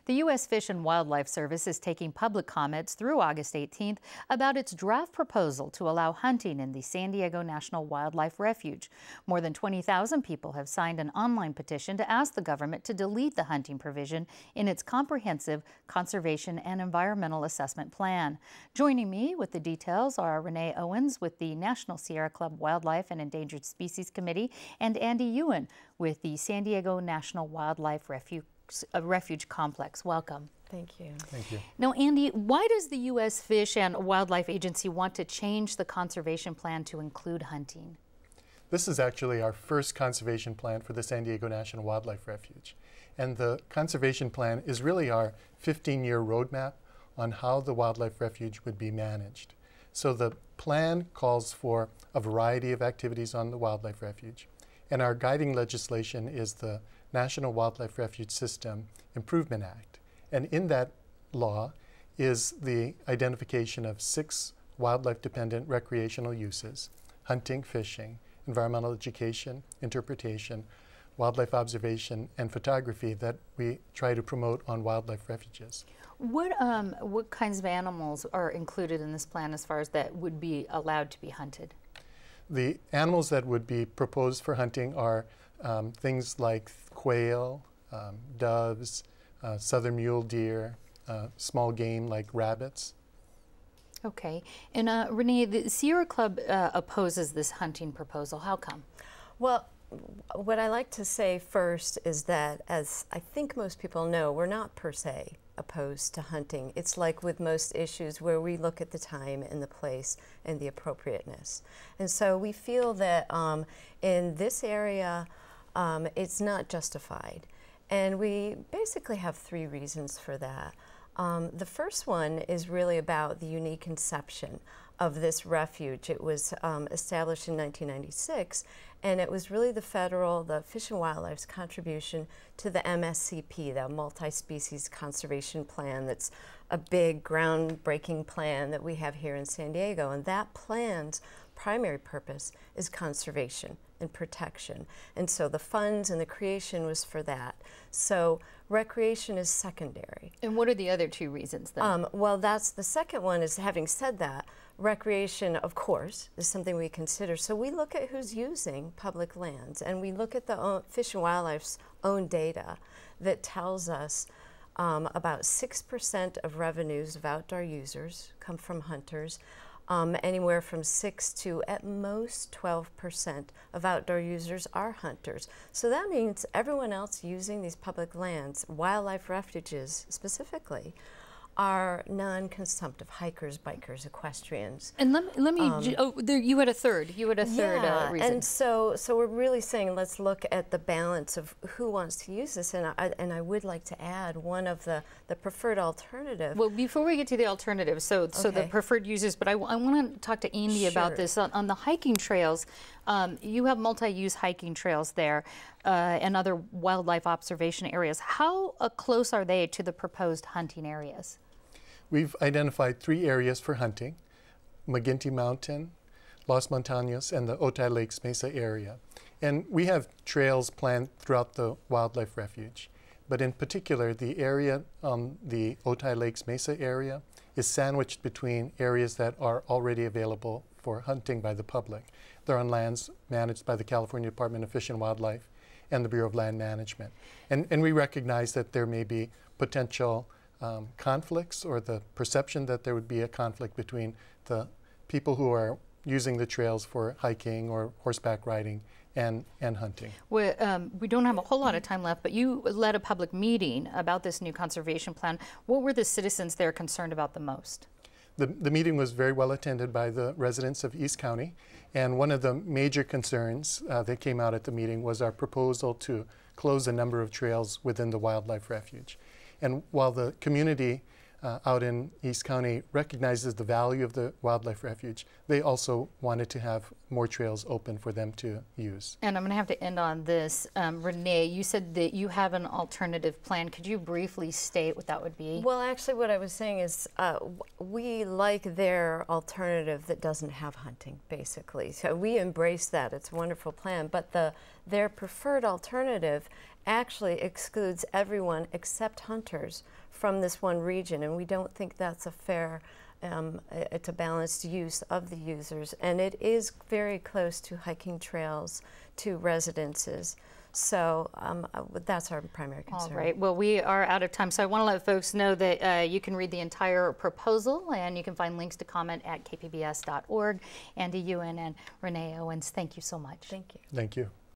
The U.S. Fish and Wildlife Service is taking public comments through August 18th about its draft proposal to allow hunting in the San Diego National Wildlife Refuge. More than 20,000 people have signed an online petition to ask the government to delete the hunting provision in its comprehensive conservation and environmental assessment plan. Joining me with the details are Renee Owens with the National Sierra Club Wildlife and Endangered Species Committee and Andy Ewan with the San Diego National Wildlife Refuge Complex. Welcome. Thank you. Thank you. Now, Andy, why does the U.S. Fish and Wildlife Agency want to change the conservation plan to include hunting? This is actually our first conservation plan for the San Diego National Wildlife Refuge. And the conservation plan is really our 15-year roadmap on how the wildlife refuge would be managed. So the plan calls for a variety of activities on the wildlife refuge. And our guiding legislation is the National Wildlife Refuge System Improvement Act. And in that law is the identification of 6 wildlife-dependent recreational uses: hunting, fishing, environmental education, interpretation, wildlife observation, and photography that we try to promote on wildlife refuges. What kinds of animals are included in this plan as far as that would be allowed to be hunted? The animals that would be proposed for hunting are things like quail, doves, southern mule deer, small game like rabbits. Okay. And Renee, the Sierra Club opposes this hunting proposal. How come? Well, what I like to say first is that, as I think most people know, we're not per se opposed to hunting. It's like with most issues where we look at the time and the place and the appropriateness. And so we feel that in this area, it's not justified. And we basically have 3 reasons for that. The first one is really about the unique inception of this refuge. It was established in 1996, and it was really the Fish and Wildlife's contribution to the MSCP, the Multi-Species Conservation Plan. That's a big groundbreaking plan that we have here in San Diego, and that plan's primary purpose is conservation and protection. And so the funds and the creation was for that. So recreation is secondary. And what are the other 2 reasons then? Well, that's the second one. Is having said that, recreation, of course, is something we consider. So we look at who's using public lands, and we look at the Fish and Wildlife's own data that tells us about 6% of revenues of outdoor users come from hunters. Anywhere from 6 to at most 12% of outdoor users are hunters. So that means everyone else using these public lands, wildlife refuges specifically, are non-consumptive: hikers, bikers, equestrians. And let me you had a third. You had a third reason. And so we're really saying let's look at the balance of who wants to use this. And I would like to add one of the preferred alternative. Well, before we get to the alternative, so the preferred users, but I want to talk to Andy about this. On the hiking trails, you have multi-use hiking trails there and other wildlife observation areas. How close are they to the proposed hunting areas? We've identified 3 areas for hunting: McGinty Mountain, Los Montaños, and the Otay Lakes Mesa area. And we have trails planned throughout the wildlife refuge. But in particular, the area on the Otay Lakes Mesa area is sandwiched between areas that are already available for hunting by the public. They're on lands managed by the California Department of Fish and Wildlife and the Bureau of Land Management. And we recognize that there may be potential conflicts, or the perception that there would be a conflict between the people who are using the trails for hiking or horseback riding and hunting. We don't have a whole lot of time left, but you led a public meeting about this new conservation plan. What were the citizens there concerned about the most? The meeting was very well attended by the residents of East County, and one of the major concerns that came out at the meeting was our proposal to close a number of trails within the wildlife refuge. And while the community out in East County recognizes the value of the wildlife refuge, they also wanted to have more trails open for them to use. And I'm going to have to end on this. Renee, you said that you have an alternative plan. Could you briefly state what that would be? Well, actually what I was saying is we like their alternative that doesn't have hunting, basically. So we embrace that. It's a wonderful plan. But their preferred alternative actually excludes everyone except hunters from this one region, and we don't think that's a fair, it's a balanced use of the users, and it is very close to hiking trails, to residences. So that's our primary concern. All right. Well, we are out of time, so I want to let folks know that you can read the entire proposal, and you can find links to comment at kpbs.org. Andy Ewan and Renee Owens, thank you so much. Thank you. Thank you.